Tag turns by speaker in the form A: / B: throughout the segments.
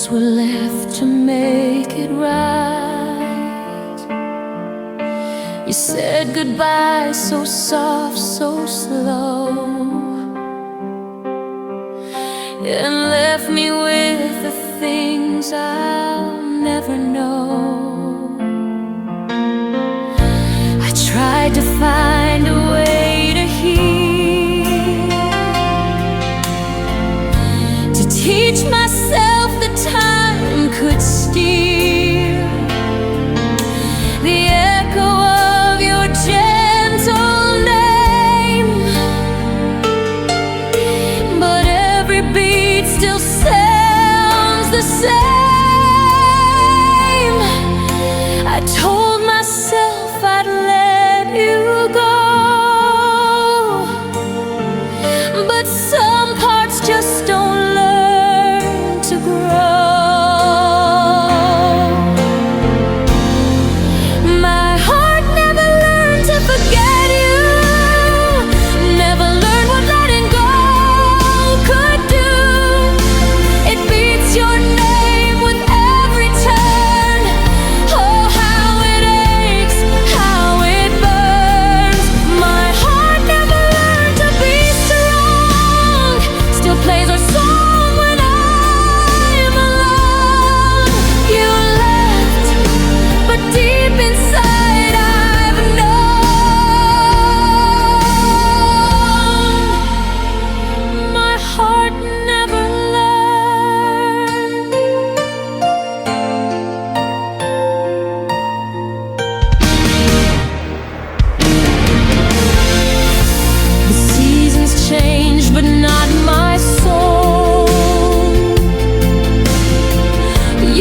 A: words were left to make it right. You said goodbye so soft, so slow, and left me with the things I'll never know. I tried to find a way to heal, to teach myself that time could steal the echo of your gentle name, but every beat still sounds the same. I told myself I'd let you go, but some parts just don't learn to grow. My heart never learned to forget you, never learned what letting go could do. It beats your name with every turn. Oh, how it aches, how it burns. My heart never learned to be strong, still plays our song when I'm alone. You left, but deep inside I've known. My heart never learned. The seasons change, but not my soul.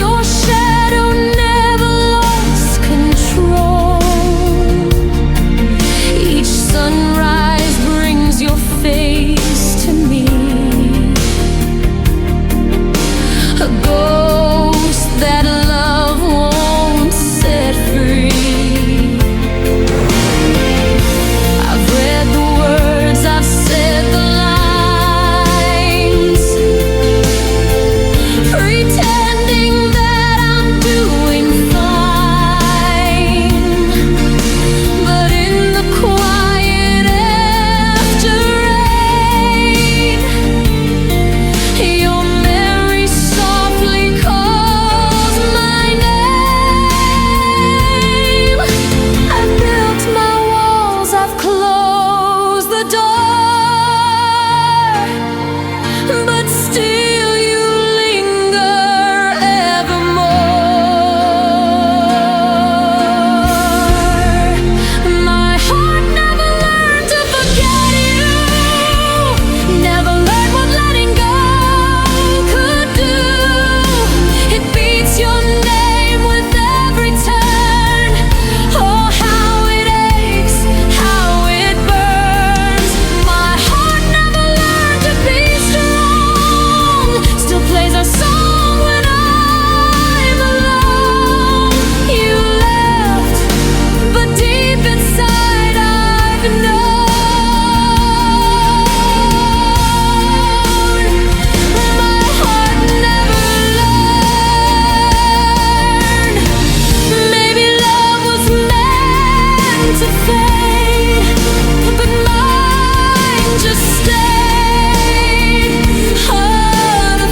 A: Your shadow never lost control. Each sunrise brings your face to me, a ghost that love won't set free. I've read the words, I've said the lines, pretending that I'm doing fine. But in the quiet after rain, your memory softly calls my name. I've built my walls, I've closed the door, but still you linger evermore. My heart never learned to forget you, never learned what letting go could do. It beats your name with every turn. Oh, how it aches, how it burns. My heart never learned to be strong, still plays our song when I'm alone. You left, but deep inside I've known. My heart never learned. Maybe love was meant to fade, but mine just stayed unafraid.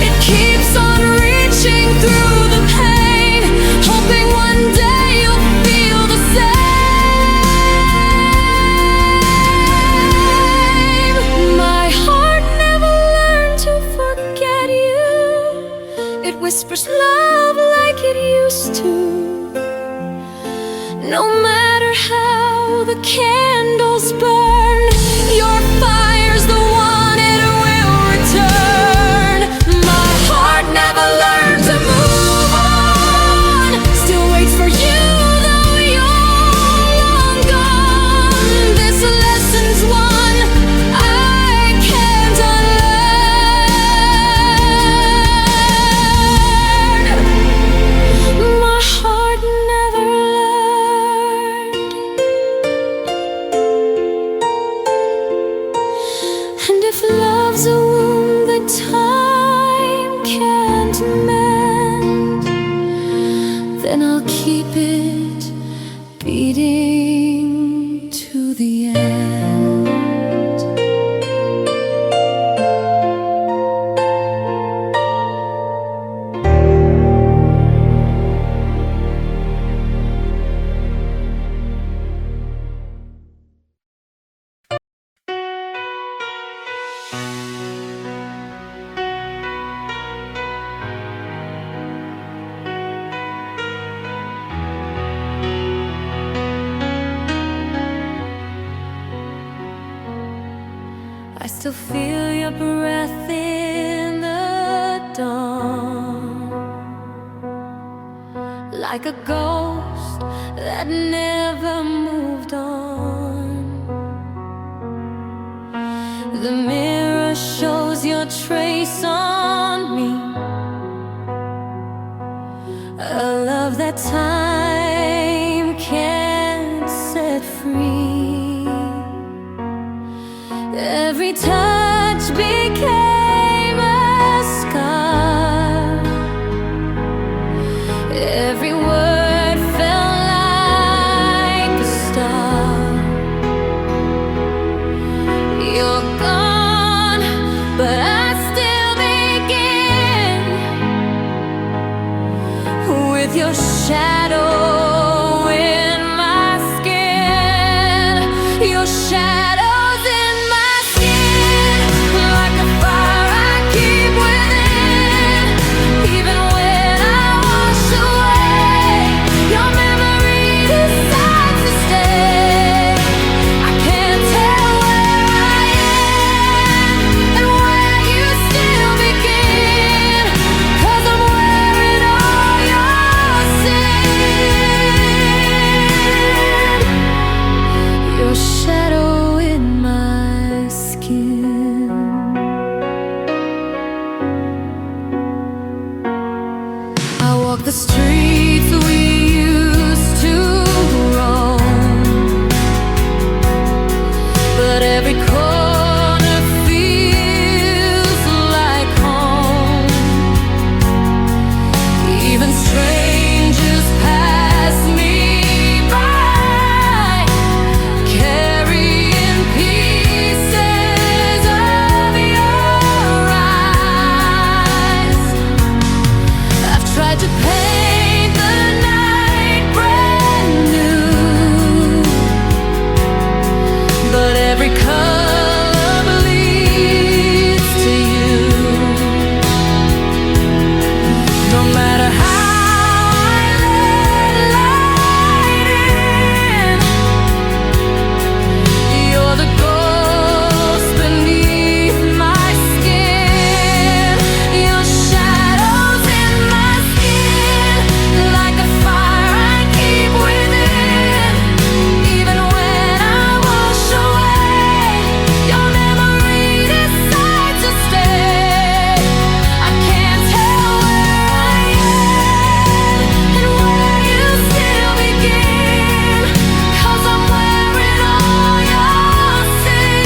A: It keeps on reaching through the pain, hoping one day you'll feel the same. My heart never learned to forget you. It whispers love like it used to. No matter how the candles burn, your fire's the one it will return. My heart never learned to move on, still waits for you though you're long gone. This lesson's one I can't unlearn. My heart never learned. then I'll keep it beating to the end. I still feel your breath in the dawn, like a ghost that never moved on. The mirror shows your trace on me, a love that time can't set free. Every touch became a scar, every word felt like a star. You're gone, but I still begin with your shadow in my skin, your shadow. The streets we used to roam, but every corner feels like home. Even strangers pass me by, carrying pieces of your eyes. I've tried to paint the night brand new, but every color bleeds to you. No matter how I let light in, you're the ghost beneath my skin. Your shadows in my skin, like a fire I keep within. Even when I wash away, your memory decides to stay. I can't tell where I am and where you still begin, 'cause I'm wearing all your sin.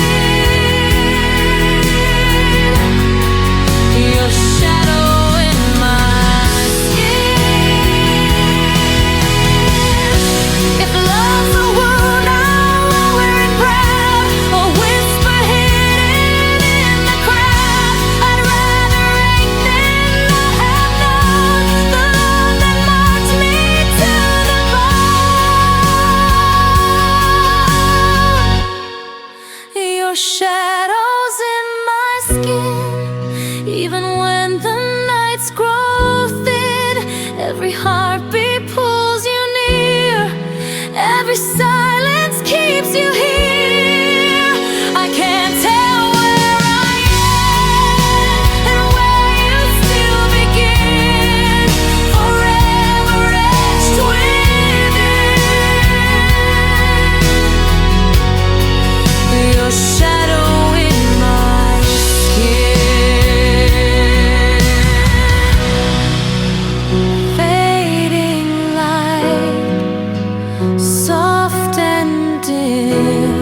A: Your shadow in my skin. If love's a wound, I'll wear it proud, a whisper hidden in the crowd. I'd rather ache than not have known the love that marks me to the bone. Your shadows in my skin, even when the nights grow thin. Every heartbeat pulls you near, every silence keeps you here. I can't tell where I am and where you still begin, forever etched within. Your shadow in my skin, fading light, soft and dim.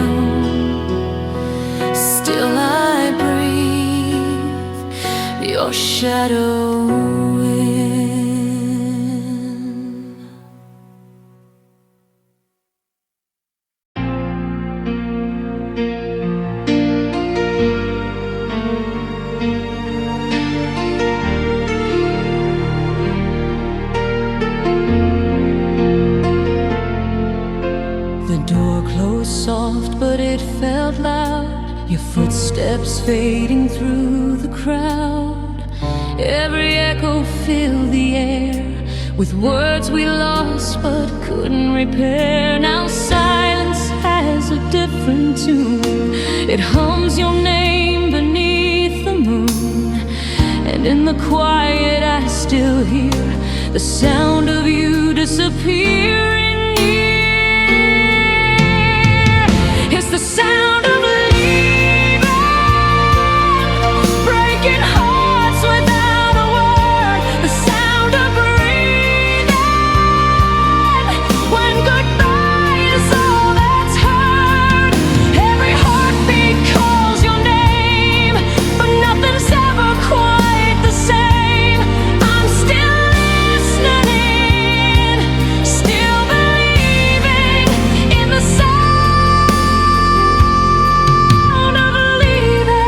A: soft, but it felt loud. Your footsteps fading through the crowd. Every echo filled the air with words we lost but couldn't repair. Now silence has a different tune. It hums your name beneath the moon. And in the quiet I still hear the sound of you disappearing near. It's the sound of leaving, breaking hearts without a word. The sound of breathing when goodbye is all that's heard. Every heartbeat calls your name, but nothing's ever quite the same. I'm still listening, still believing in the sound of leaving.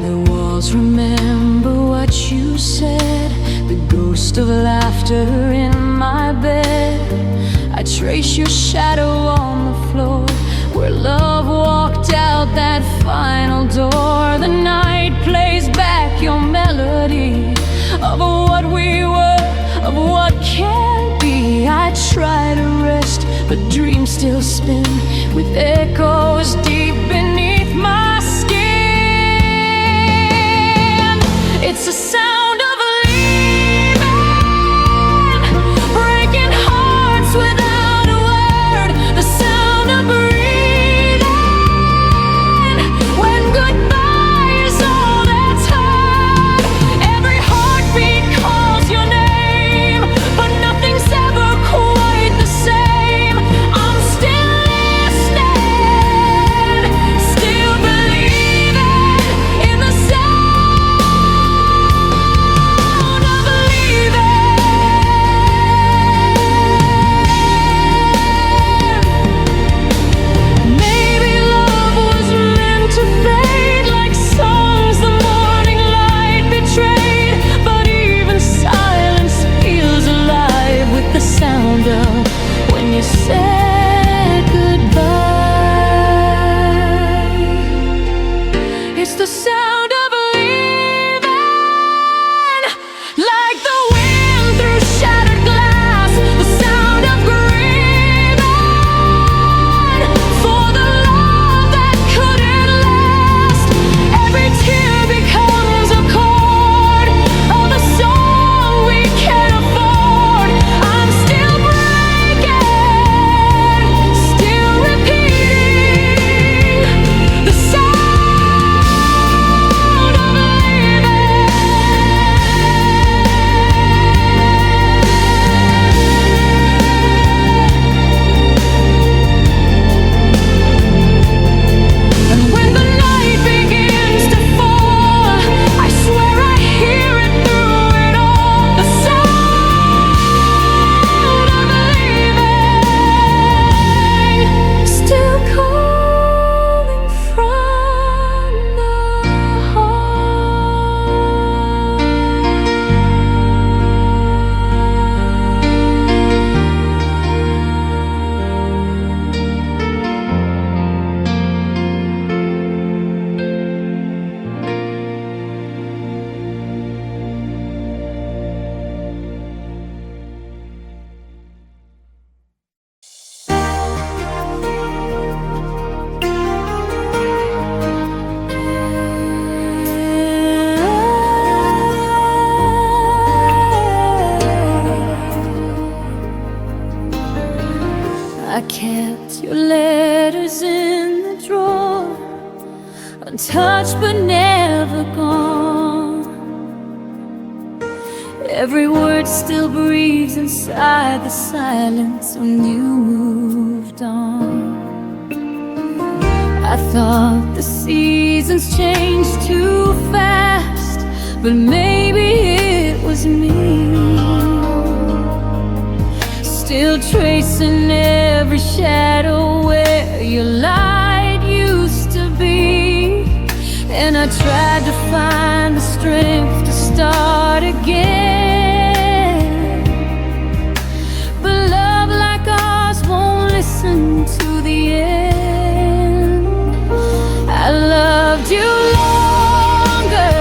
A: The walls remember what you said, the ghost of laughter in my bed. I trace your shadow on the floor where love walked out that final door. The night plays back your melody of what we were, of what can be. I try to rest, but dreams still spin with echoes deep beneath my skin. It's the sound of leaving, breaking hearts without a word. The sound of breathing when goodbye is all that's heard. Every heartbeat calls your name, but nothing's ever quite the same. I'm still listening, still believing in the sound of leaving. Maybe love was meant to fade like songs the morning light betrayed. But even silence feels alive with the sound of when you said goodbye. It's the sound of leaving, like the wind through shattered glass. The sound of grieving for the love that couldn't last. Every tear becomes a chord of a song we can't afford. I'm still breaking, still repeating the sound of leaving. And when the night begins to fall, I swear I hear it through it all. The sound of leaving, still calling from the I kept your letters in the drawer, untouched but never gone. Every word still breathes inside the silence when you moved on. I thought the seasons changed too fast, but maybe it was me, still tracing every shadow where your light used to be. I tried to find the strength to start again, but love like ours won't listen to the end. I loved you longer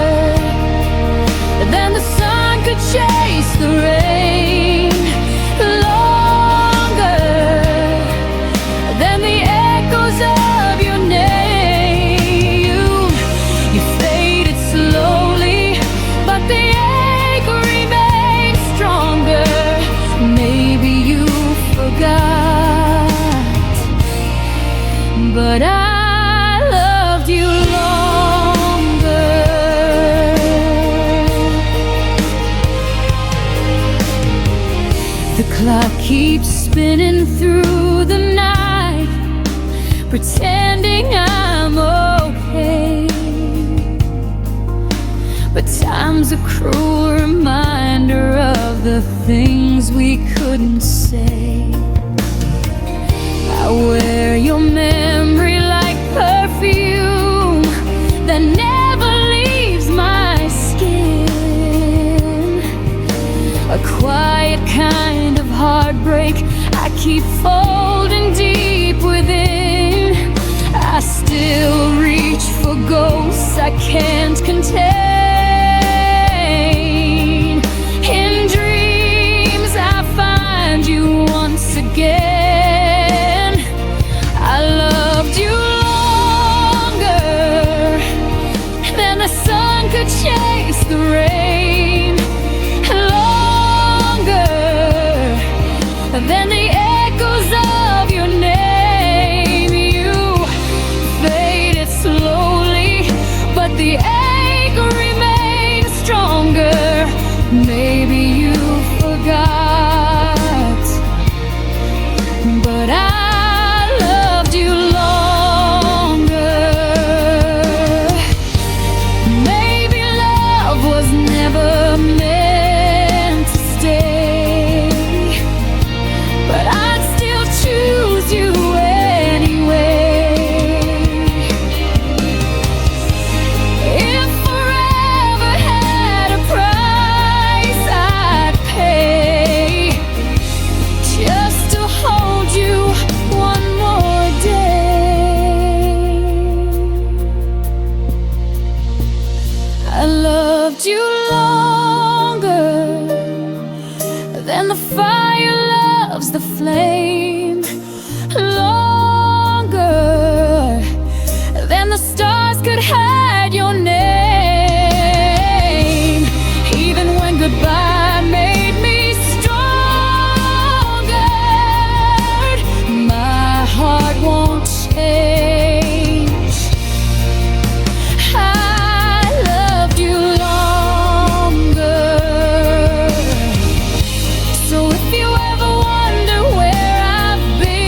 A: than the sun could chase the rain, longer than the echoes of your name. You faded slowly, but the ache remains stronger. Maybe you forgot, but I loved you longer. The clock keeps spinning through the night, pretending I'm okay, but time's a cruel reminder of the things we couldn't say. I wear your memory like perfume that never leaves my skin, a quiet kind of heartbreak I keep folding deep within. I still reach for ghosts I can't contain. In dreams I find you once again. I loved you longer than the sun could chase the rain, longer than the echoes of your name. You faded slowly, but the ache remains stronger. Maybe you forgot, but I loved you longer. Maybe love was never meant to stay, but I'd still choose you anyway. If forever had a price I'd pay just to hold you one more day. I loved you longer than the fire loves the flame, longer than the stars could hide your name. Even when goodbye made me stronger, my heart won't change. I loved you longer. So if you ever wonder where I've been,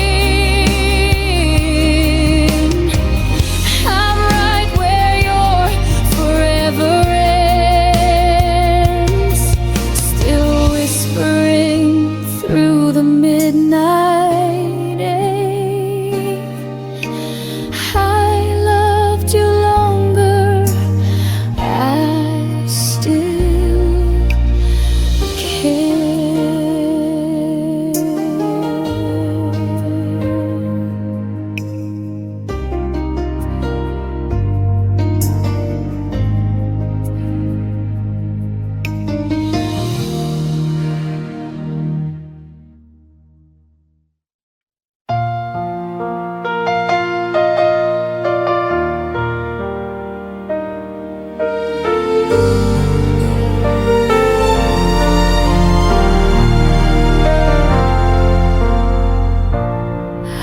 A: I'm right where your forever ends, still whispering through the midnight air. I loved you longer, I still care.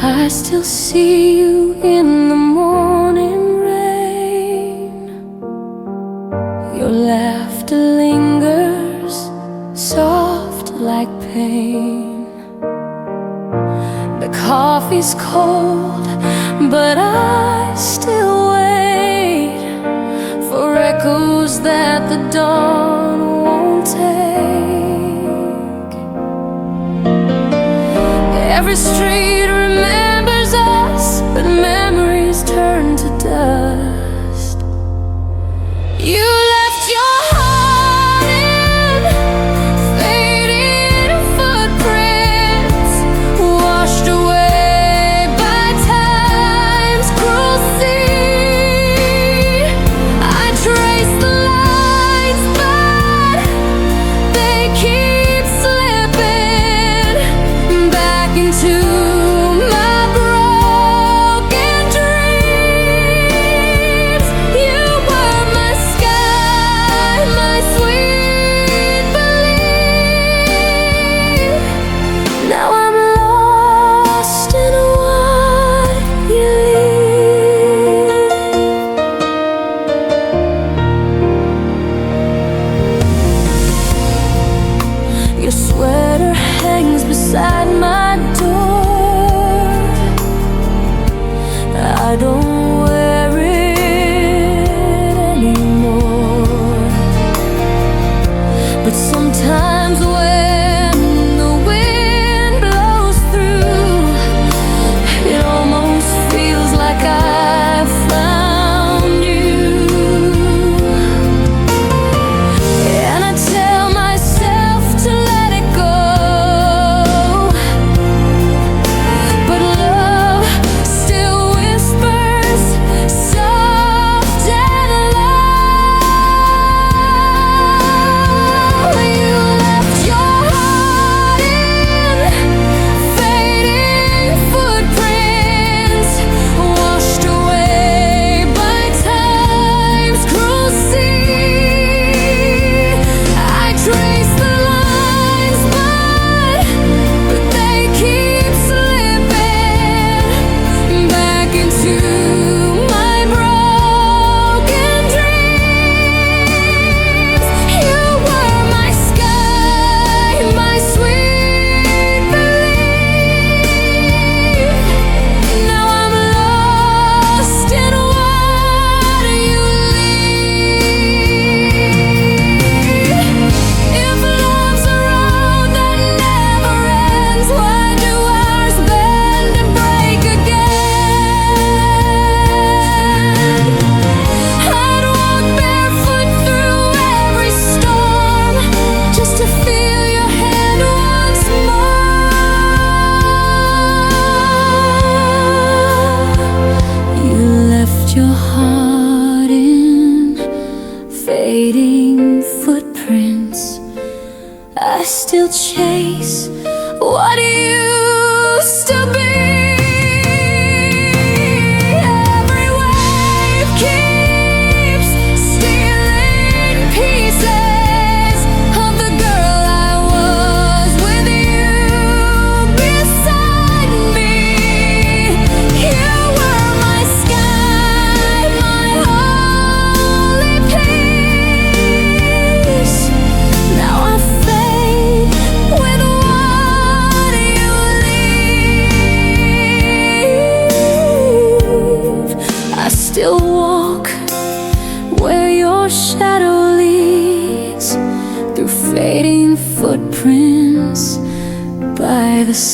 A: I still see you in the morning rain. Your laughter lingers, soft like pain. The coffee's cold, but I still wait for echoes that the dawn won't take. Every street remembers us, but memories turn to dust.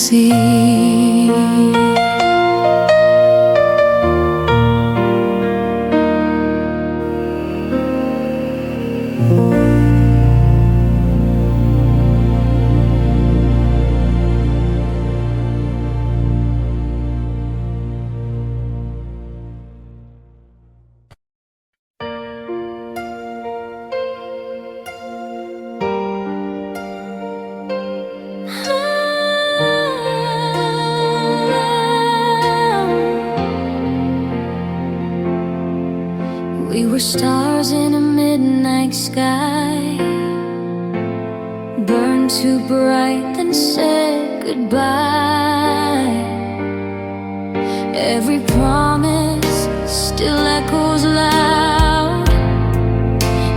A: see. We were stars in a midnight sky, burned too bright then said goodbye. Every promise still echoes loud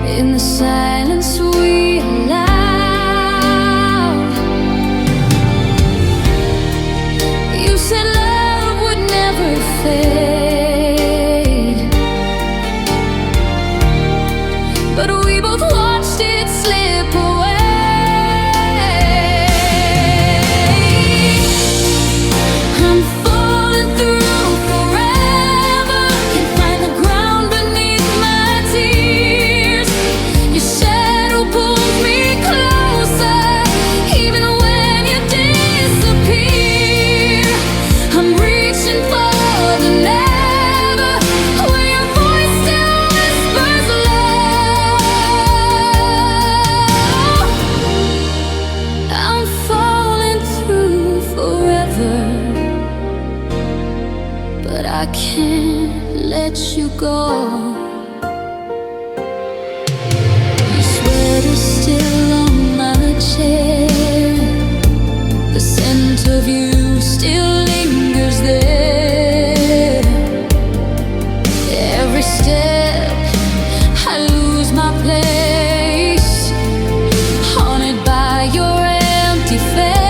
A: in the silence we allowed. You said love would never fade, but we both watched it slip away. I'm falling through forever, can't find the ground beneath my tears. Your shadow pulls me closer, even when you disappear. I'm reaching for the never, where your voice still whispers love. I'm falling through forever, but I can't let you go. Your sweater's still on my chair, the scent of you still lingers there. Every step I lose my place, haunted by your empty face.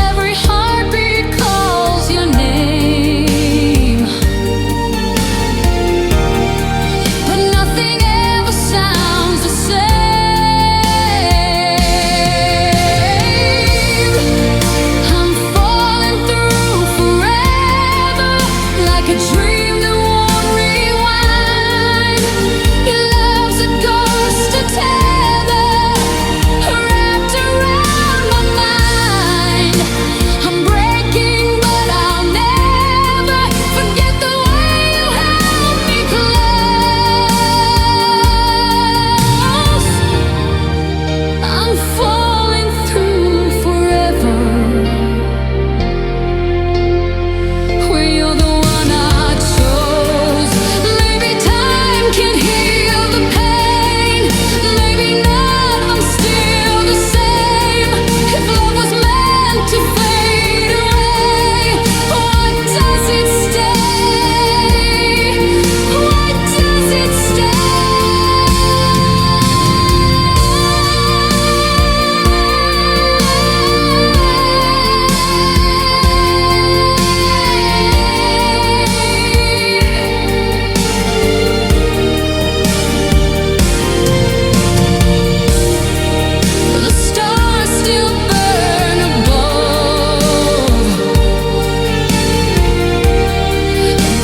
A: Every heartbeat calls your name, but nothing ever sounds the same. I'm falling through forever, like a dream that won't rewind. Your love's a ghost, a tether wrapped around my mind. I'm breaking, but I'll never forget the way you held me close. I'm falling through forever, where you're the one I chose. Maybe time can heal the pain, maybe not, I'm still the same. If love was meant to fade away, why does it stay? Why does it stay? The stars still burn above,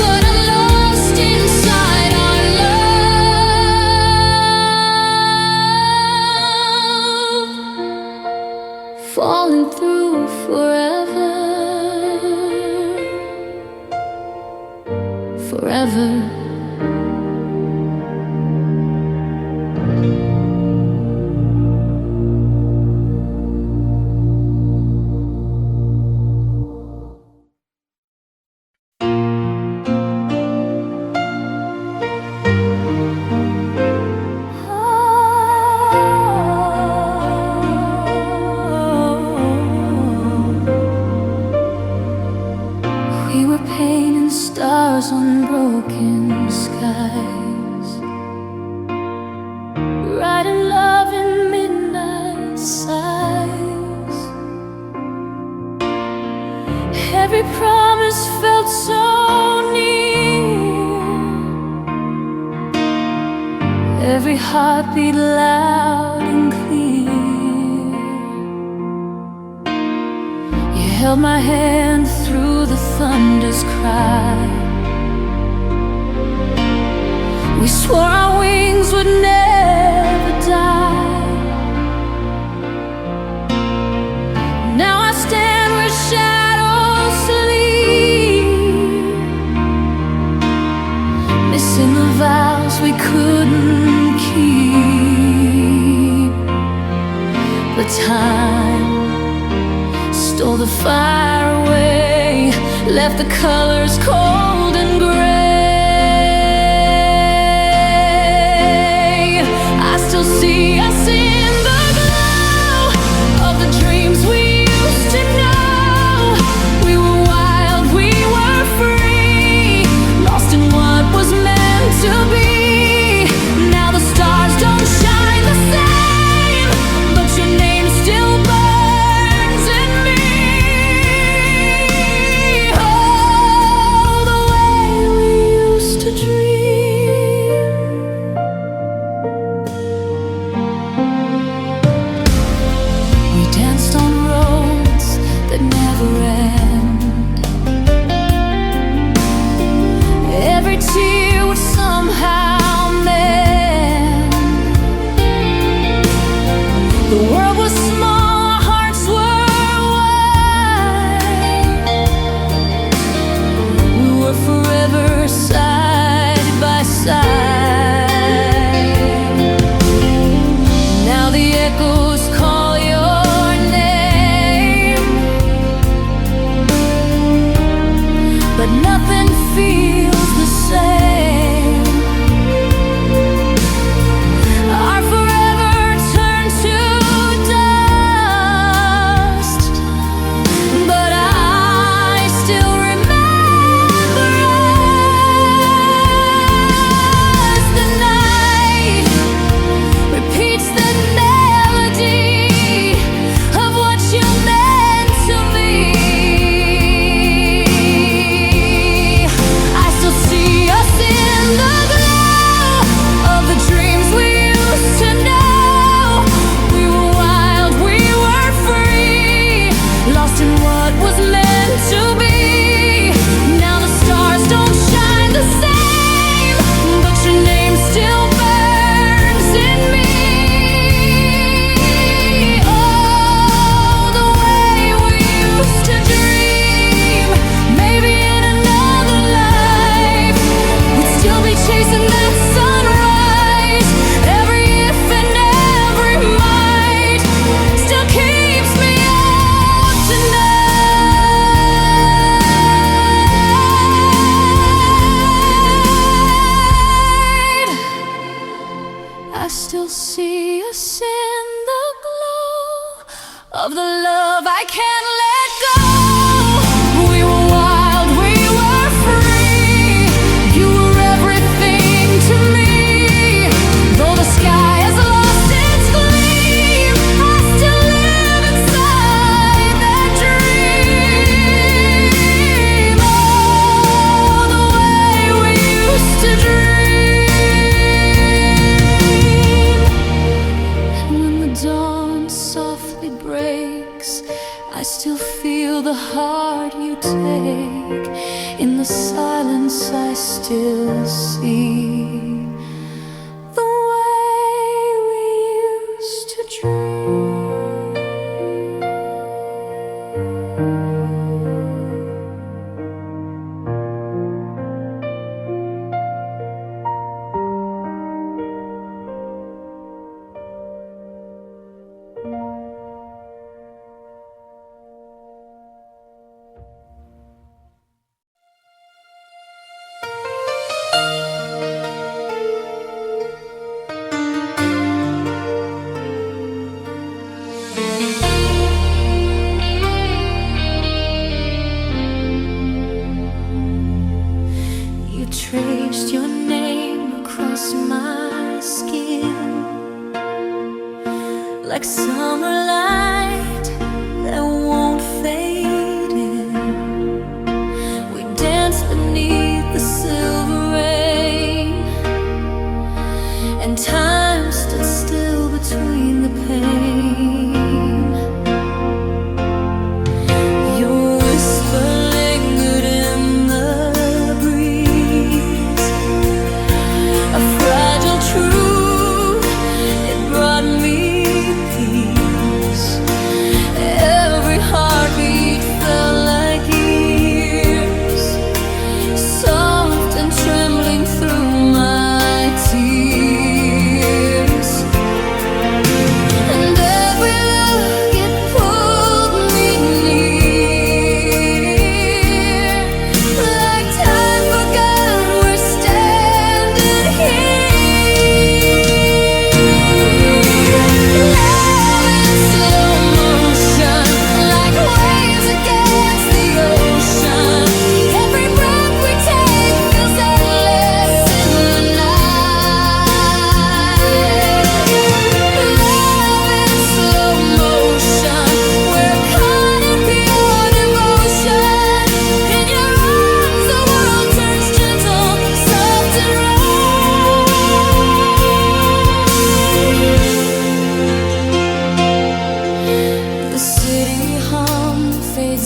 A: but I'm lost inside our love. Falling through forever, forever. We were painting stars on broken skies, writing love in midnight sighs. Every promise felt so near, every heartbeat loud and clear. held my hand through the thunder's cry. We swore our wings would never die. Now I stand where shadows sleep, missing the vows we couldn't keep. But time stole the fire away, left the colors cold and gray. I still see us in the glow of the dreams we used to know. We were wild, we were free, lost in what was meant to be. Now the stars don't shine the same, but your name still burns in me. Oh, the way we used to dream. We danced on roads that never end. Every tear would somehow mend. The world was small, our hearts were wide. We were forever side by side. Now the echoes call your name, but nothing feels the same. Our forever turned to dust, but I still remember us. The night repeats the melody of what you meant to me. I still see us in the glow of the dreams we used to know. We were wild, we were free, lost in what was meant to be. Now the stars don't shine the same, but your name still burns in me. Oh, the way we used to dream. Maybe in another life we'd still be chasing that sunrise. Every if and every might still keeps me up tonight. I still see us in the glow of the love I can't let go. We were wild, we were free. You were everything to me. Though the sky has lost its gleam, I still live inside that dream. Oh, the way we used to dream. And when the dawn softly breaks, I still feel the heart you take. In the silence I still see the way we used to dream.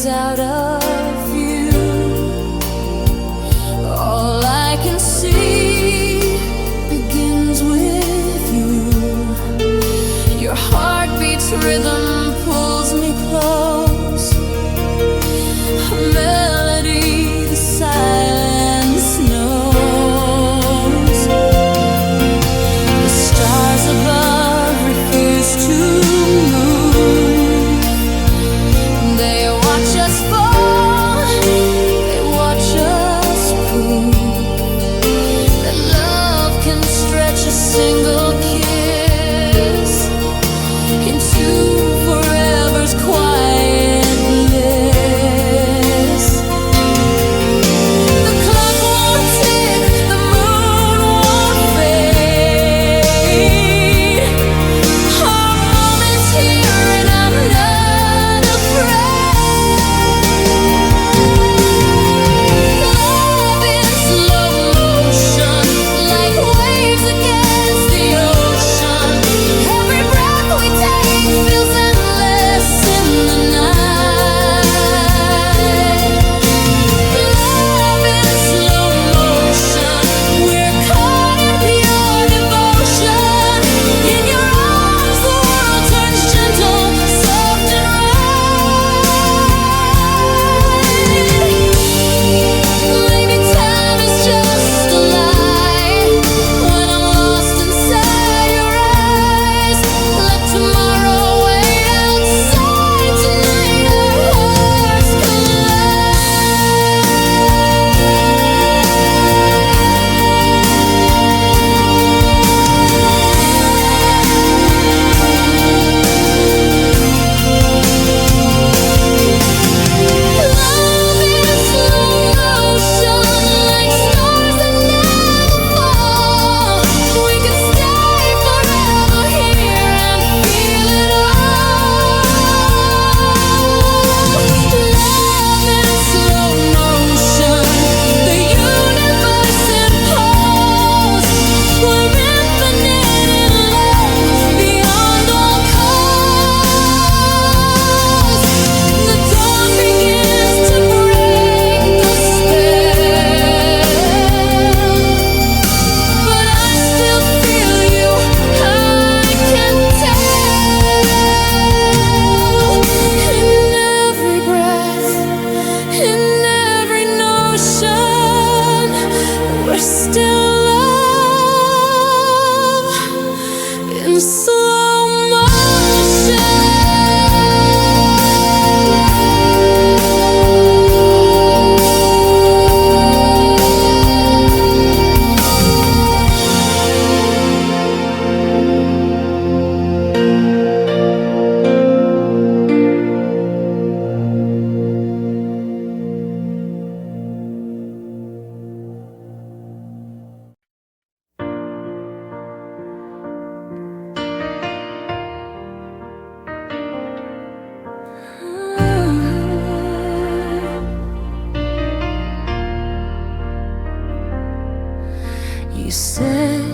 A: fades out of view. All I can see begins with you. Your heartbeat's rhythm pulls me close. A melody the silence knows. The stars above refuse to move. They watch us fall, they watch us prove that love can stretch a single kiss into forever's quiet bliss. The clock won't tick, the moon won't fade. Our moment's here and I'm not afraid. Love in slow motion, like waves against the ocean. Every breath we take feels endless in the night. Love in slow motion, we're caught in pure devotion. In your arms the world turns gentle, soft and right. Maybe time is just a lie when I'm lost inside your eyes. Let tomorrow wait outside tonight. Our hearts collide. Love in slow motion, like stars that never fall. We could stay forever here and feel it all. Love in slow motion, the universe imposed. We're infinite in love, beyond all cause. The dawn begins to break the spell, but I still feel you, I can tell. In every breath, in every notion, we're still love in slow motion. You said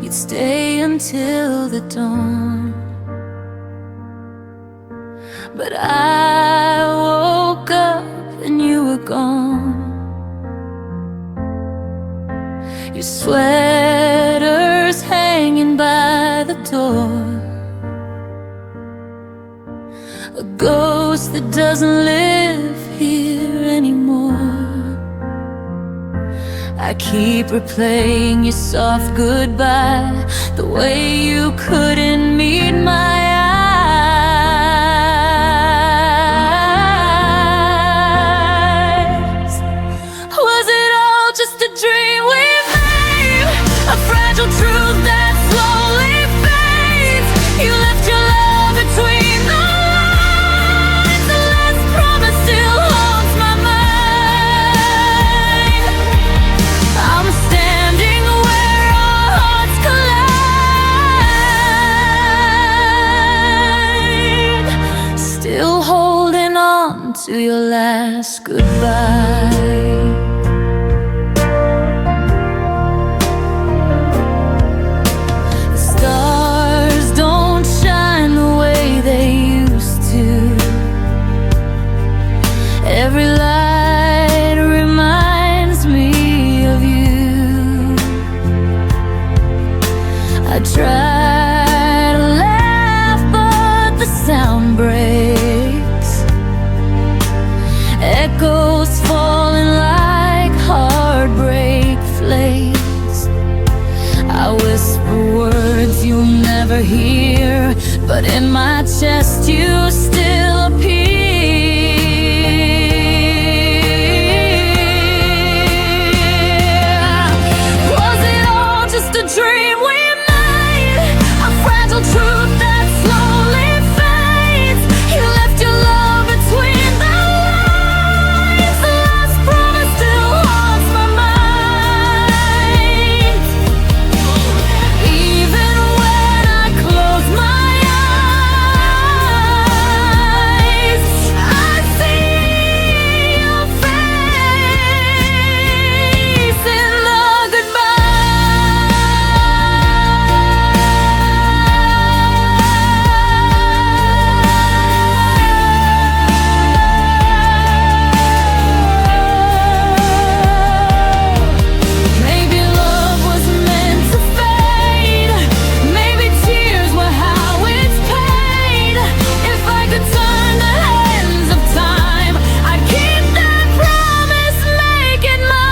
A: you'd stay until the dawn, but I woke up and you were gone. Your sweater's hanging by the door, a ghost that doesn't live here anymore. I keep replaying your soft goodbye, the way you couldn't meet my eyes. Was it all just a dream we made? A fragile truth that slowly fades? You left your love between the lines. The last promise still haunts my mind. I'm standing where our hearts collide, still holding on to your last goodbye. The stars don't shine the way they used to. longer here, but in my chest you still appear. Was it all just a dream we made? A fragile truth that slowly fades. You left your love between the lines. The last promise still haunts my mind. Even when I close my eyes, I see your face in the maybe love was meant to fade. Maybe tears were how it's paid. If I could turn the hands of time, I'd keep that promise, make it mine.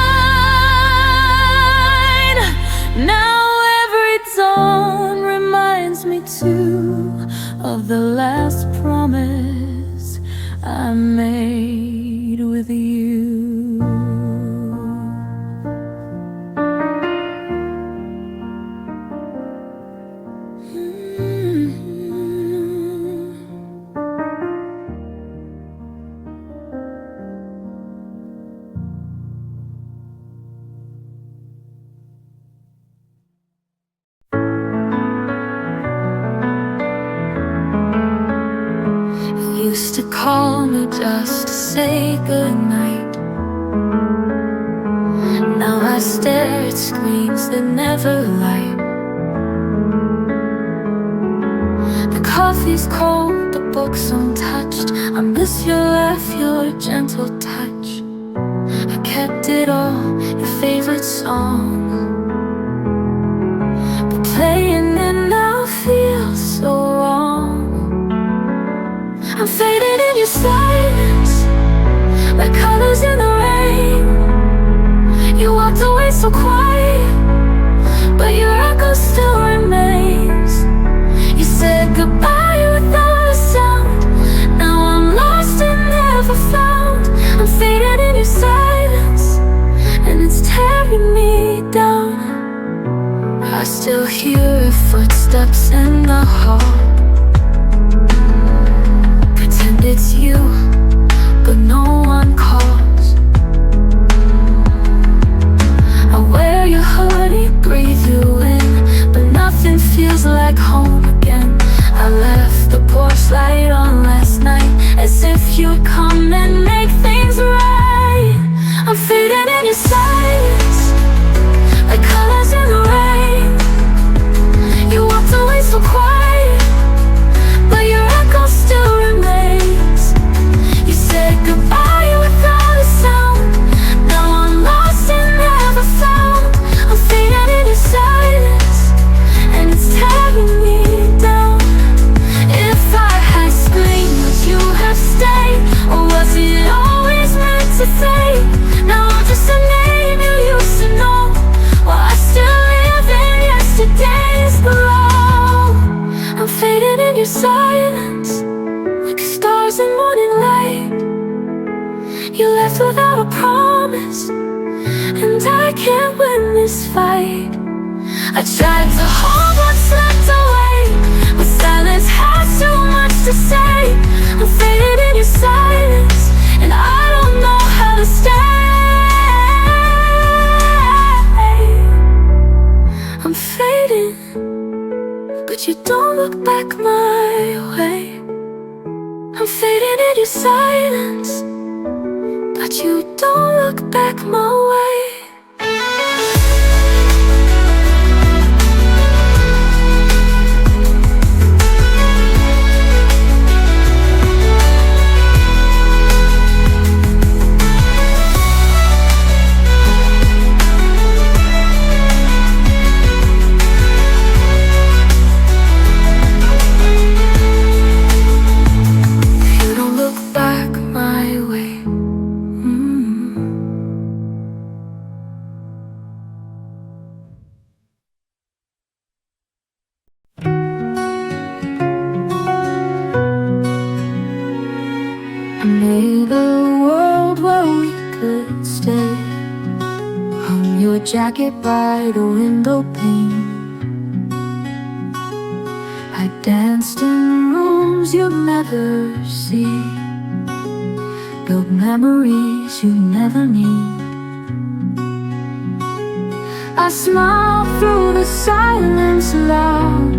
A: Now every dawn reminds me too of the last promise I made with you. You used to call me just to say goodnight. Now I stare at screens that never light. The coffee's cold, the book's untouched. I miss your laugh, your gentle touch. I kept it all, your favorite song, but playing it now feels so wrong. I'm fading in your silence, like colors in the rain. You walked away so quiet, but your echo still remains. You said goodbye without a sound. Now I'm lost and never found. I'm fading in your silence, and it's tearing me down. I still hear your footsteps in the hall. Pretend it's you, but no one calls. I wear your hoodie, breathe you in, but nothing feels like home again. I left the porch light on last night, as if you'd come and make things right. I'm fading in your silence, like colors in the rain. You walked away so quiet, but your echo still remains. You said goodbye without a sound. Now I'm lost and never found. I'm fading in your silence, and it's tearing me down. If I had screamed, would you have stayed? Or was it always meant to fade? Now I'm just a name you used to know, while I still live in yesterday's glow. I'm fading in your silence, like stars in morning light. You left without a promise, and I can't win this fight. I tried to hold what's slipped away, but silence has too much to say. I'm faded in your silence, and I don't know how to stay. I'm fading, but you don't look back my way. I'm fading in your silence, but you don't look back my way. You don't look back my way. I made a world where we could stay. Hung your jacket by the window pane. I danced in rooms you'd never see. Built memories you never need. I smiled through the silence loud,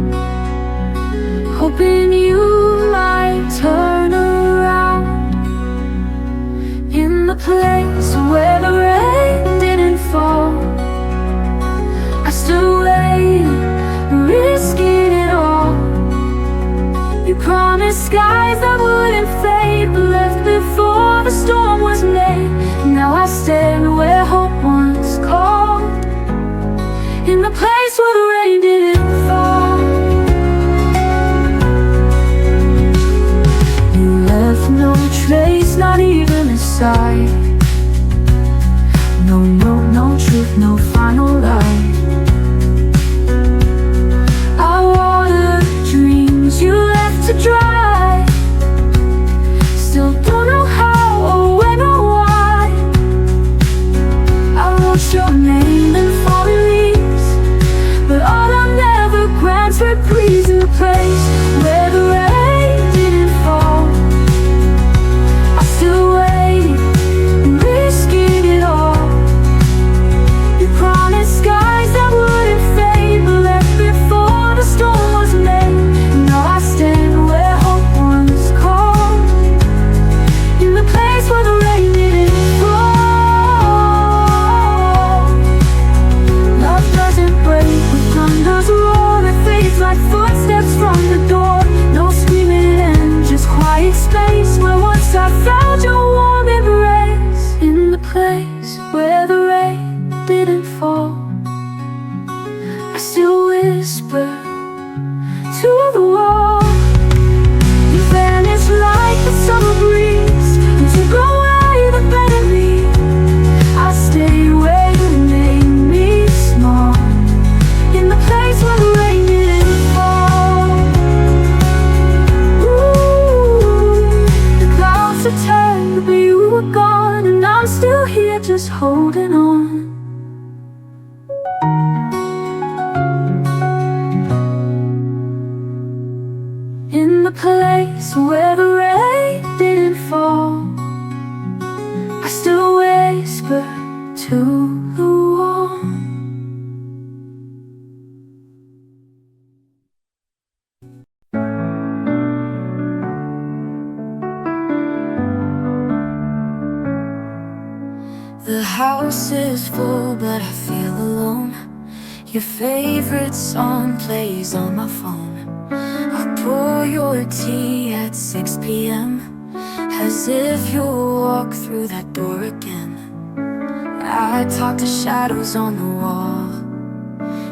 A: hoping you might turn around. In the place where the rain didn't fall, I stood waiting, risking it all. You promised skies that wouldn't fade, but left before the storm was made. Now I stand where hope once called, in the place where the rain didn't fall. You left no trace, not even a sigh. No truth, no final lie. I watered dreams you left to dry. Still don't know how or when or why. I wrote your name in falling leaves, but autumn never grants reprise. In the place where the rain didn't fall, I still wait, risking it all. You promised skies that wouldn't fade, but left before the storm was made. Now I stand where hope once called, in the place where the rain didn't fall. Love doesn't break with thunder's roar, it fades like footsteps from the door. No screaming end, just quiet space where once I felt your warm embrace. In the place where the rain didn't fall, I still whisper to the wall. You vanished like the summer breeze, and took away the better me. I stayed where you made me small, in the place where the rain didn't fall. Ooh, the clouds had turned, but you were gone, and I'm still here just holding on. In the place where the rain didn't fall, I still whisper to the wall. The house is full, but I feel alone. Your favorite song plays on my phone. I pour your tea at 6 p.m. as if you'll walk through that door again. I talk to shadows on the wall,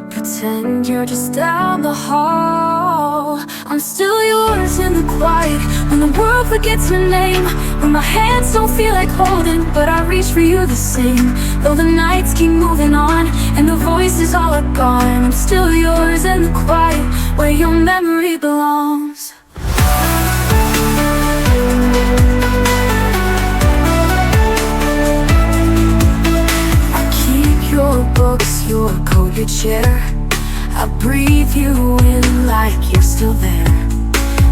A: pretend you're just down the hall. I'm still yours in the quiet, when the world forgets your name, when my hands don't feel like holding, but I reach for you the same. Though the nights keep moving on, and the voices all are gone, I'm still yours in the quiet, where your memory belongs. I keep your books, your coat, your chair. I breathe you in like you're still there.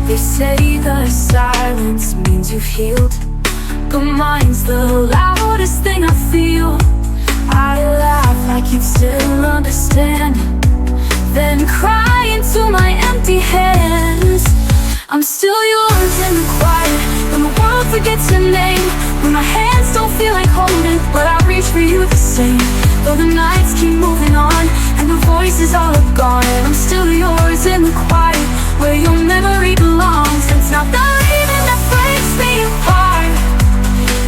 A: They say the silence means you've healed, but mine's the loudest thing I feel. I laugh like you'd still understand, then cry into my empty hands. I'm still yours in the quiet, when the world forgets your name, when my hands don't feel like holding, but I reach for you the same. Though the nights keep moving on, and the voices all are gone, I'm still yours in the quiet, where your memory belongs. It's not the leaving that breaks me apart,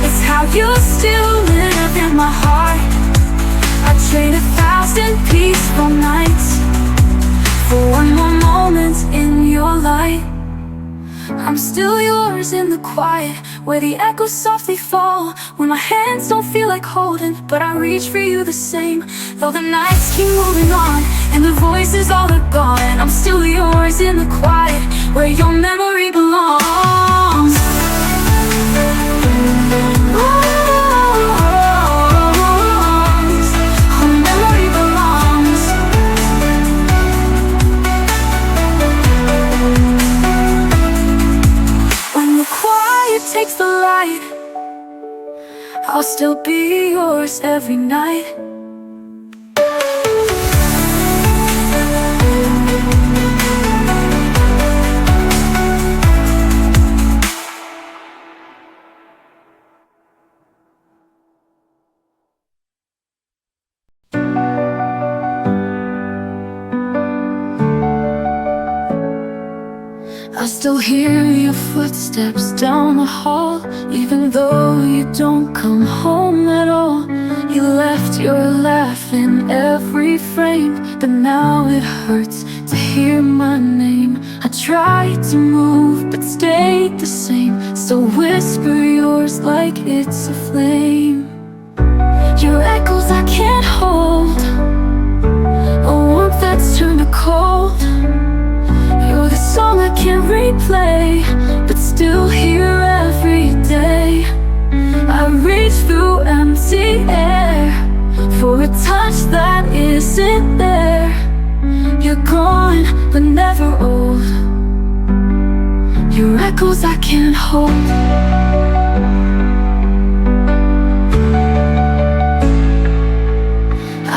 A: it's how you still live in my heart. I trade 1,000 peaceful nights for one more moment in your light. I'm still yours in the quiet, where the echoes softly fall, when my hands don't feel like holding, but I reach for you the same. Though the nights keep moving on, and the voices all are gone, I'm still yours in the quiet, where your memory belongs. takes the light, I'll still be yours every night. I still hear your footsteps down the hall, even though you don't come home at all. You left your laugh in every frame, but now it hurts to hear my name. I tried to move but stayed the same, so whisper yours like it's a flame. Your echoes I can't hold, a warmth that's turned to cold. You're the song I can't replay, but still hear every day. I reach through empty air for a touch that isn't there. You're gone, but never old. Your echoes I can't hold.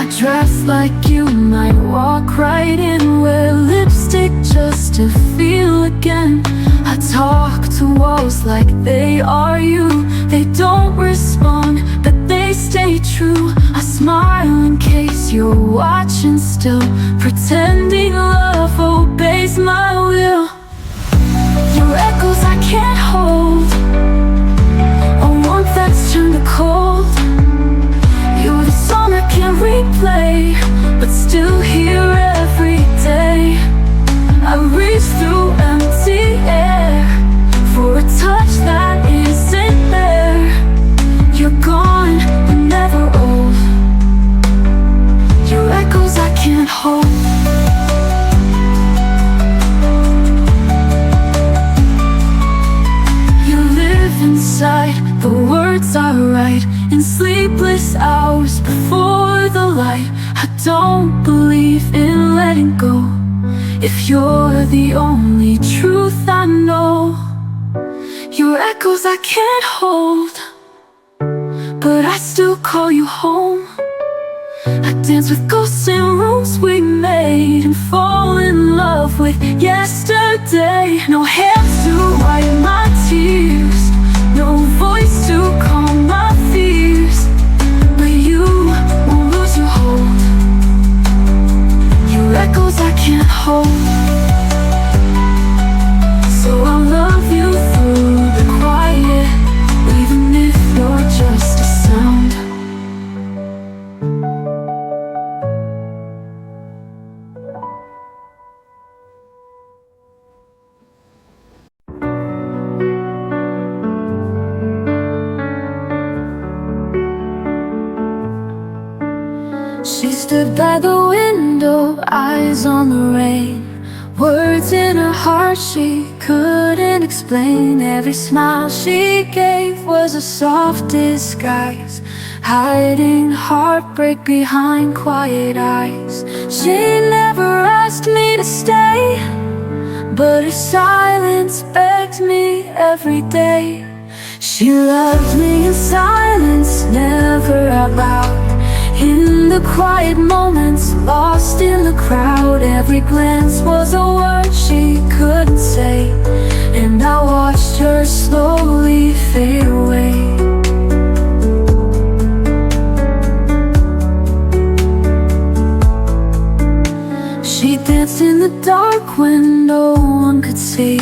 A: I dress like you might walk right in, wear lipstick just to feel again. I talk to walls like they are you. They don't respond, but they stay true. I smile in case you're watching still, pretending love obeys my will. Your echoes I can't hold, a warmth that's turned to cold. You're the song I can't replay, but still hear every day. I reach through empty air for a touch that isn't there. You're gone, but never old. Your echoes I can't hold. You live inside the words I write in sleepless hours before the light. I don't believe in letting go if you're the only truth I know. Your echoes I can't hold, but I still call you home. I dance with ghosts in rooms we made and fall in love with yesterday. No hands to wipe my tears, no voice to calm my fears, but you won't lose your hold. Your echoes I can't hold. So I'll love you through the quiet, even if you're just a sound. She stood by the window, eyes on the rain, words in her heart she couldn't explain. Every smile she gave was a soft disguise, hiding heartbreak behind quiet eyes. She never asked me to stay, but her silence begged me every day. She loved me in silence, never out loud. In the quiet moments, lost in the crowd, every glance was a word she couldn't say, and I watched her slowly fade away. She danced in the dark when no one could see,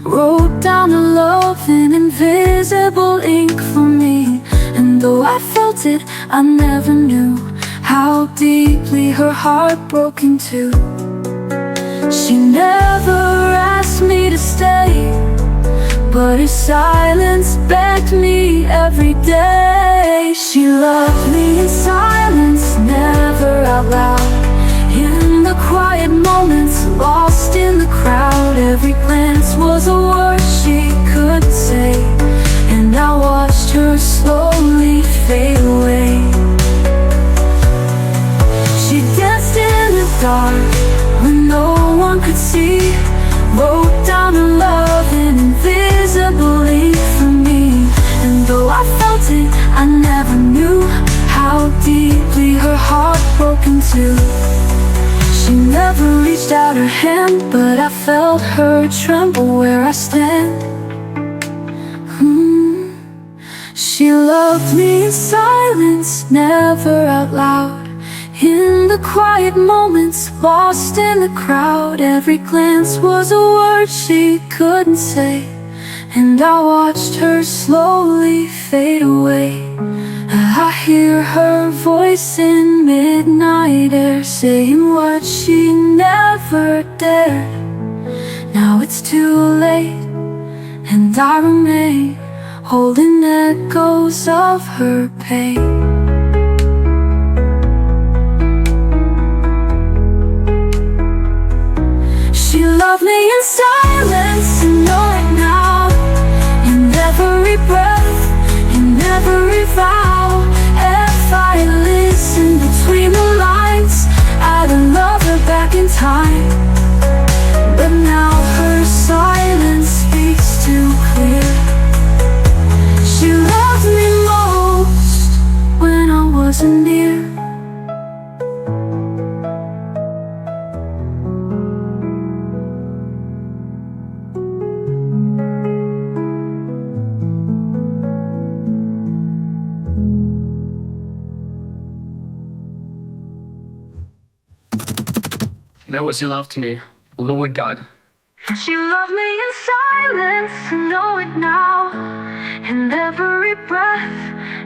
A: wrote down her love in invisible ink for me. And though I felt it, I never knew how deeply her heart broke into. She never asked me to stay, but her silence begged me every day. She loved me in silence, never out loud. In the quiet moments, lost in the crowd, every glance was a word she couldn't say, and I watched her slowly fade away. She danced in the dark when no one could see, wrote down her love in invisible ink for me. reached out her hand, but I felt her tremble where I stand. She loved me in silence, never out loud. In the quiet moments, lost in the crowd. Every glance was a word she couldn't say, and I watched her slowly fade away. I hear her voice in midnight air, saying what she never dared. Now it's too late, and I remain holding echoes of her pain. She loved me in silence, and know it now. In every breath, in every vow. If I listened between the lines, I'd love her back in time. But now her silence speaks too clear. She loved me most when I wasn't near.
B: That was your love to me, Lord God.
A: She loved me in silence, and know it now. In every breath,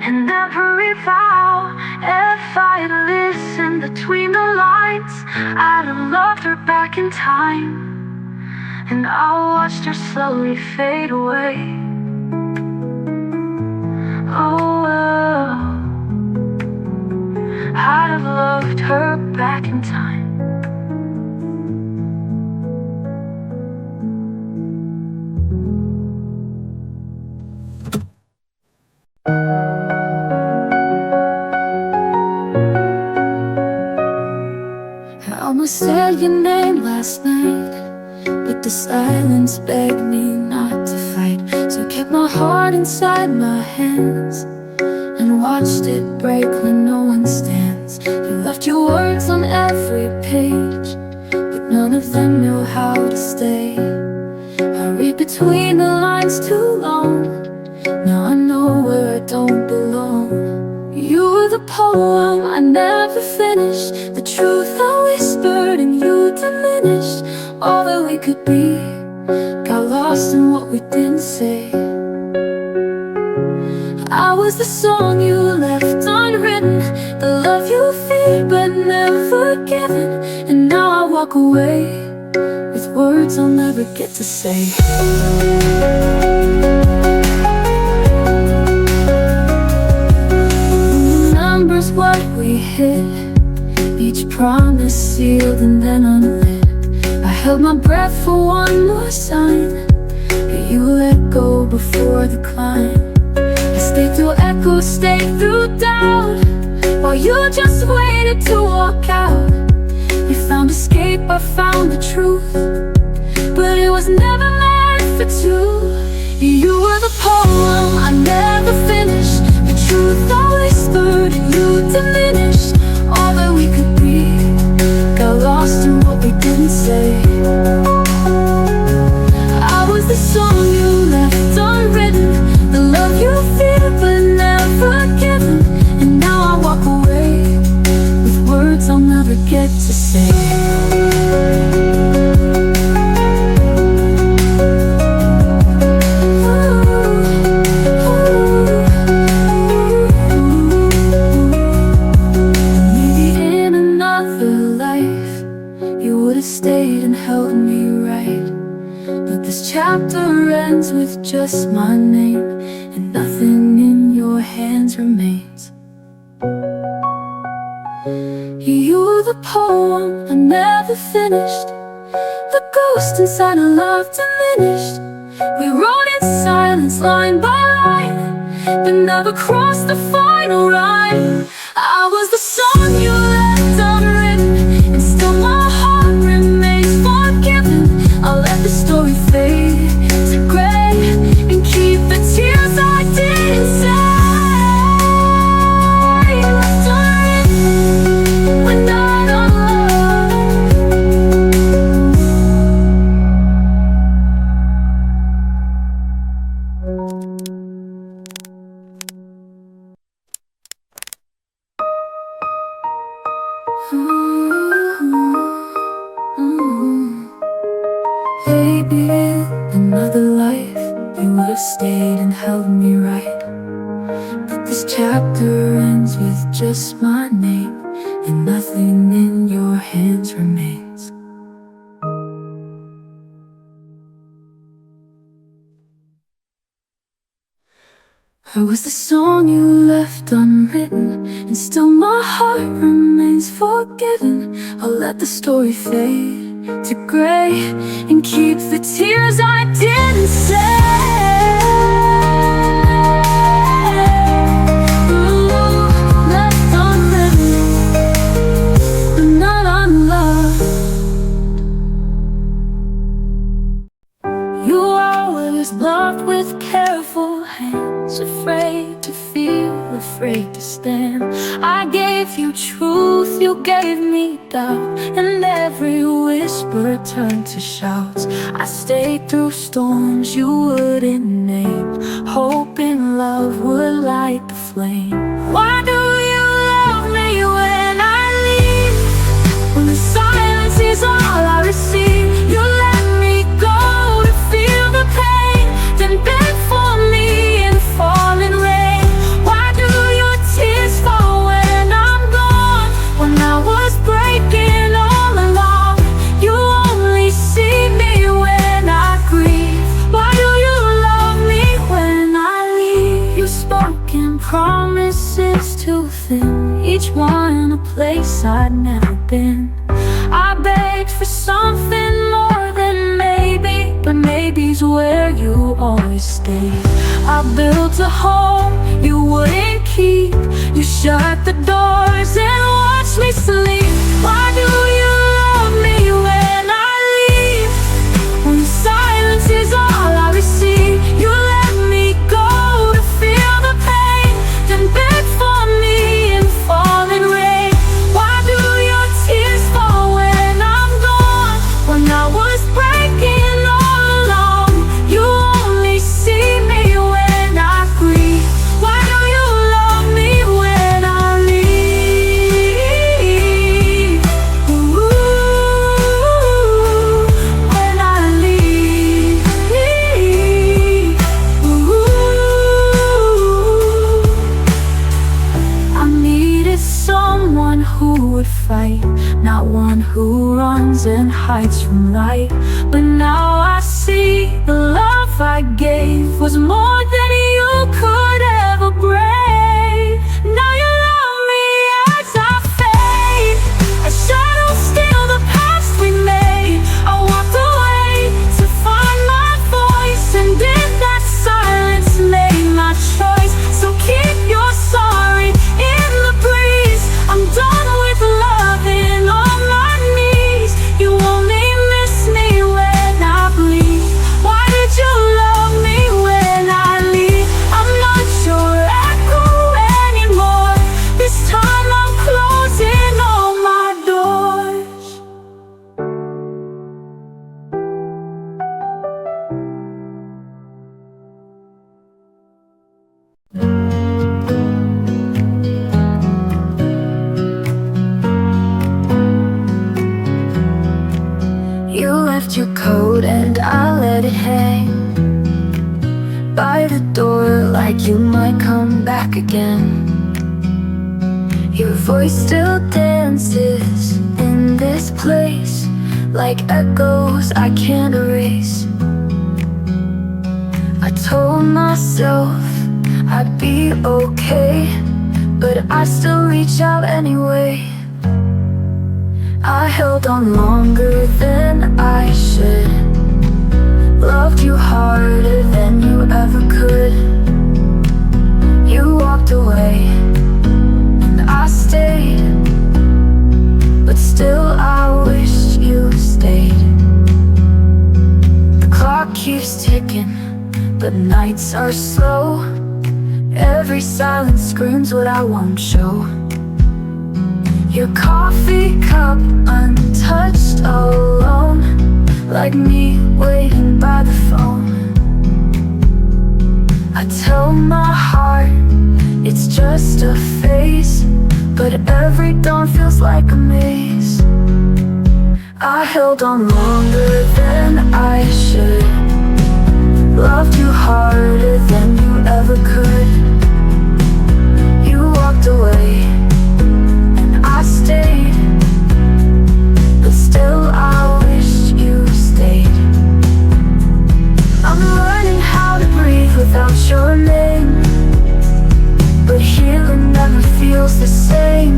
A: in every vow. If I'd listened between the lines, I'd have loved her back in time. And I watched her slowly fade away. Oh, I'd have loved her back in time. I almost said your name last night, but the silence begged me not to fight. So I kept my heart inside my hands and watched it break when no one stands. You left your words on every page, but none of them knew how to stay. I read between the lines too long. Now I know where I don't belong. You were the poem I never finished, the truth I whispered and you diminished. All that we could be got lost in what we didn't say. I was the song you left unwritten, the love you feared but never given. And now I walk away with words I'll never get to say. What we hid, each promise sealed and then unlit. I held my breath for one more sign, but you let go before the climb. I stayed through echoes, stayed through doubt, while you just waited to walk out. You found escape, I found the truth, but it was never meant for two. You were the poem I never finished, the truth I whispered and you diminished. All that we could be got lost in what we didn't say. I was the song you left unwritten, the love you feared but never given. And now I walk away with words I'll never get to say. Stayed and held me right, but this chapter ends with just my name, and nothing in your hands remains. You were the poem I never finished, the ghost inside a love diminished. We wrote in silence, line by line, but never crossed the final rhyme. I was the song you left unwritten, and still my heart remains forgiven. I'll let the story fade to gray and keep the tears I didn't say. Left unwritten when not alone. write, but this chapter ends with just my name, and nothing in your hands remains. I was the song you left unwritten, and still my heart remains forgiven. I'll let the story fade to gray and keep the tears I didn't say. Ooh, left unwritten, but not unloved. You always loved with careful hands, afraid to feel, afraid to stand. I gave you truth, you gave me doubt, and every whisper turned to shouts. I stayed through storms you wouldn't name, hoping love would light the flame. Why do you love me when I leave? When the silence is all I receive, you let me go to feel the pain, then beg for me in falling rain. Why do your tears fall when I'm gone? When I was breaking all along, you only see me when I grieve. Why do you love me when I leave? You spoken promises too thin, each one a place I'd never been. I begged for something more than maybe, but maybe's where you always stay. I built a home you wouldn't keep, you shut the doors and watched me sleep. Why do you love me when I leave? When the silence is all I receive, you let me go to feel the pain, then beg for me in falling rain. Why do your tears fall when I'm gone? When I was breaking all along, you only see me when I grieve. Why do you love me when I leave? Ooh, when I leave. Ooh, I needed someone who would fight, not one who runs and hides from light. But now I see the love I gave was more than you could ever brave. Now you love me as I fade, as shadows steal the past we made. I walked away to find my voice, and in that silence made my choice. So keep your sorry in the breeze. I'm done with loving on my knees. You only miss me when I bleed. Why did you love me when I leave? I'm not your echo anymore. This time I'm closing all my doors. You left your coat and I let it hang by the door like you might come back again. Your voice still dances in this place like echoes I can't erase. I told myself I'd be okay, but I still reach out anyway. I held on longer than I should, loved you harder than you ever could. You walked away and I stayed, but still I wish you stayed. The clock keeps ticking, but nights are slow. Every silence screams what I won't show. Your coffee cup untouched, alone, like me waiting by the phone. I tell my heart it's just a phase, but every dawn feels like a maze. I held on longer than I should, loved you harder than you ever could. You walked away and I stayed, but still I wished you stayed. I'm learning how to breathe without your name, but healing never feels the same.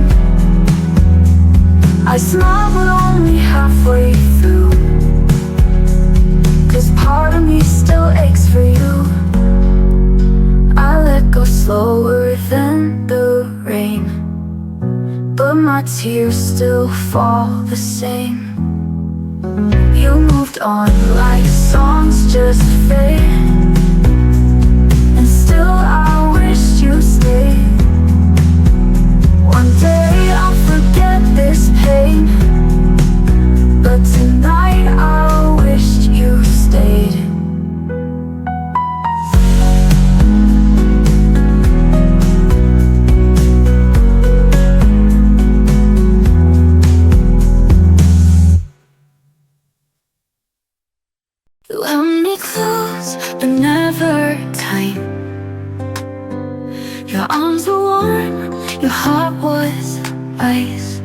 A: I smile but only halfway through, 'cause part of me still aches for you. I let go slower than the rain, but my tears still fall the same. You moved on like songs just fade, and still I wished you stayed. One day I'll forget this pain, but tonight I wished you stayed. You held me close, but never tight. Your arms were warm, your heart was ice.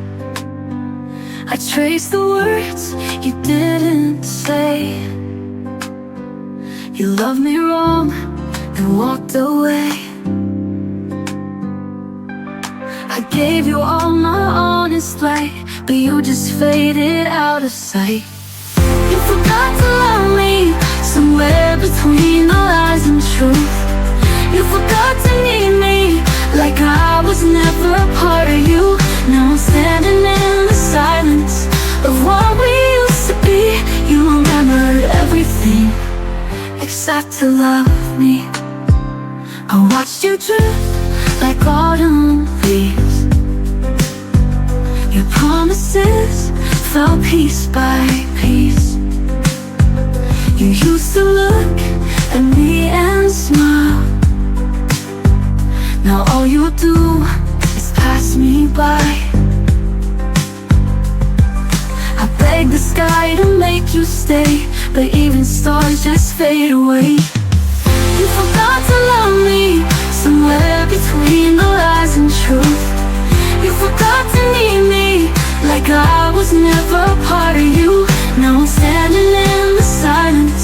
A: I traced the words you didn't say. You loved me wrong and walked away. I gave you all my honest light, but you just faded out of sight. You forgot to love me somewhere between the lies and truth. You forgot to need me like I was never a part of you. Now I'm standing in the silence of what we used to be. You remembered everything except to love me. I watched you drift like autumn leaves. Your promises fell piece by piece. You used to look at me and smile. Now all you do is pass me by. I beg the sky to make you stay, but even stars just fade away. You forgot to love me somewhere between the lies and truth. You forgot to need me like I was never a part of you. Now I'm standing in the silence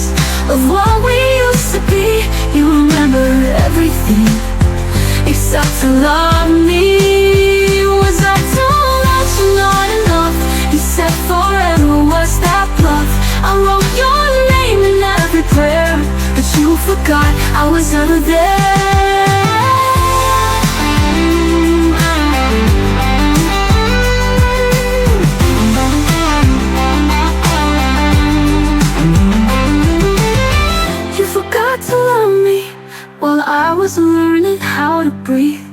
A: of what we used to be. You remember everything except to love me. Was I too much or not enough? You said forever, was that bluff? I wrote your name in every prayer, but you forgot I was never there. You forgot to love me while I was learning how to breathe.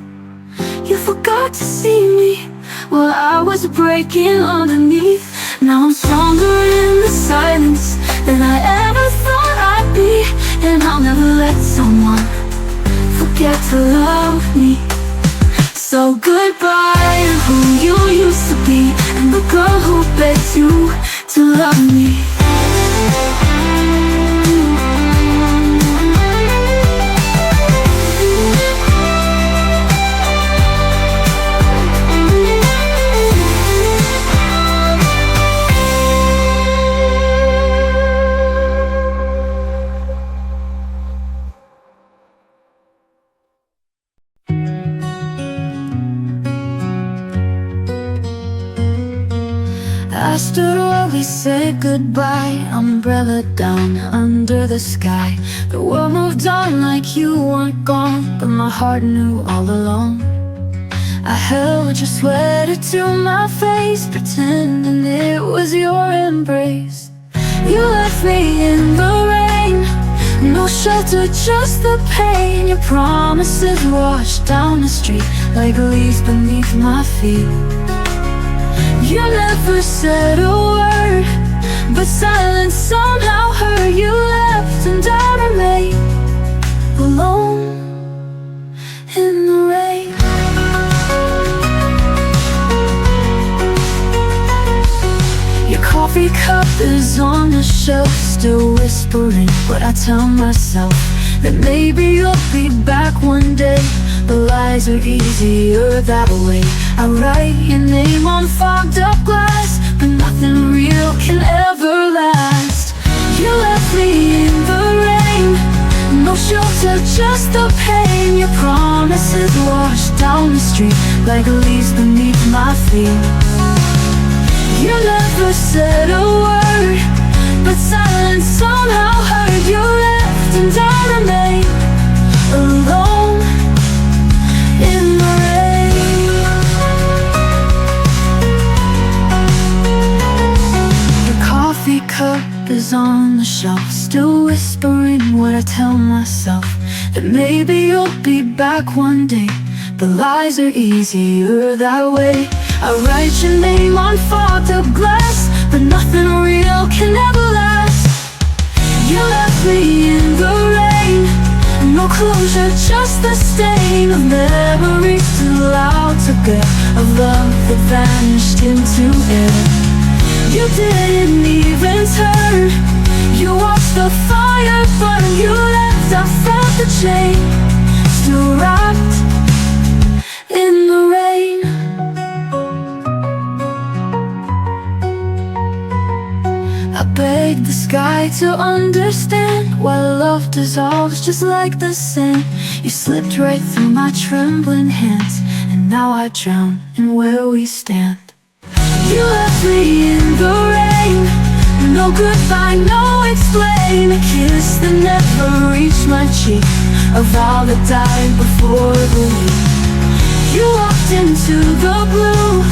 A: You forgot to see me while I was breaking underneath. Now I'm stronger in the silence than I ever thought I'd be, and I'll never let someone forget to love me. So goodbye to who you used to be, and the girl who begged you to love me. I stood while we said goodbye, umbrella down under the sky. The world moved on like you weren't gone, but my heart knew all along. I held your sweater to my face, pretending it was your embrace. You left me in the rain, no shelter, just the pain. Your promises washed down the street like leaves beneath my feet. You never said a word, but silence somehow hurt. You left and I remained alone in the rain. Your coffee cup is on the shelf, still whispering what I tell myself. that maybe you'll be back one day. The lies are easier that way. I write your name on fogged up glass, but nothing real can ever last. You left me in the rain, no shelter, just the pain. Your promises washed down the street like leaves beneath my feet. You never said a word, but silence somehow hurt. You left and I remain alone in the rain. Your coffee cup is on the shelf, still whispering what I tell myself, that maybe you'll be back one day. The lies are easier that way. I write your name on fogged up glass, but nothing real can ever last. You left me in the rain, no closure, just the stain of memories too loud to bear, of love that vanished into air. You didn't even turn, you watched the fire burn. You left, I felt the chain, still wrapped in the rain. I begged the sky to understand why love dissolves just like the sand. You slipped right through my trembling hands, and now I drown in where we stand. You left me in the rain, no goodbye, no explain. A kiss that never reached my cheek, a vow that died before the week. You walked into the blue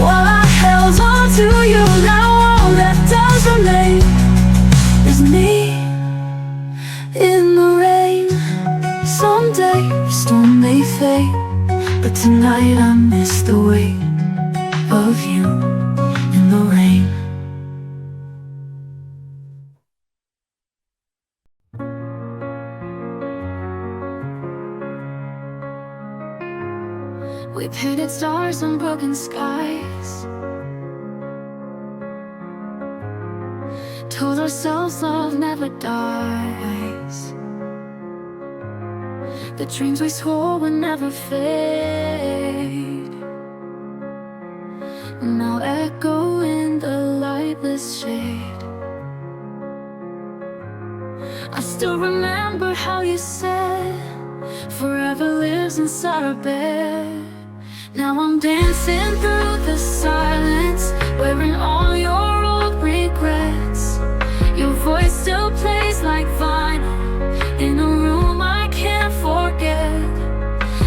A: while I held on to you. Now all that does remain is me in the rain. Someday the storm may fade, but tonight I miss the weight of you in the rain. We painted stars on broken skies, told ourselves love never dies. The dreams we swore would never fade now echo in the lightless shade. I still remember how you said forever lives inside our bed. Now I'm dancing through the silence, wearing all your old regrets. Your voice still plays like vinyl in a room I can't forget.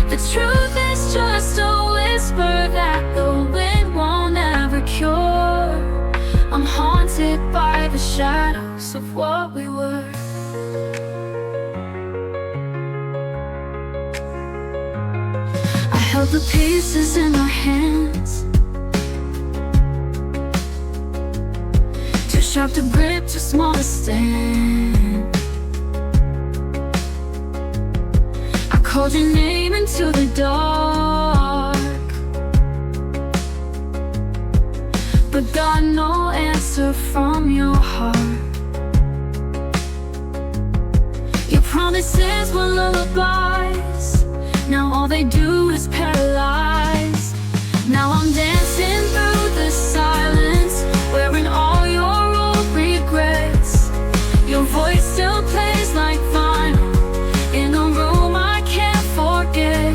A: The truth is just a whisper that the wind won't ever cure. I'm haunted by the shadows of what we were. Held the pieces in our hands, too sharp to grip, too small to stand. I called your name into the dark, but got no answer from your heart. Your promises were lullabies, now all they do is paralyze. Now I'm dancing through the silence, wearing all your old regrets. Your voice still plays like vinyl in a room I can't forget.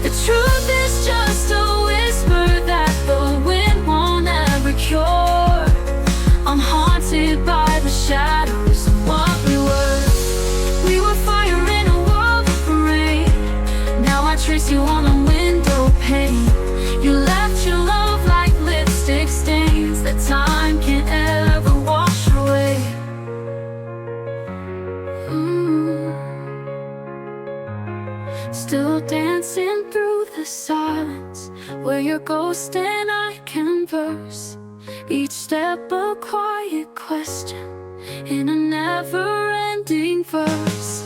A: The truth is just a whisper that the wind won't ever cure. I'm haunted by the shadows of what we were. We were fire in a world of rain. Now I trace you on a window pane. You left your love like lipstick stains that time can't ever wash away. Still dancing through the silence, where your ghost and I converse. Each step a quiet question in a never-ending verse.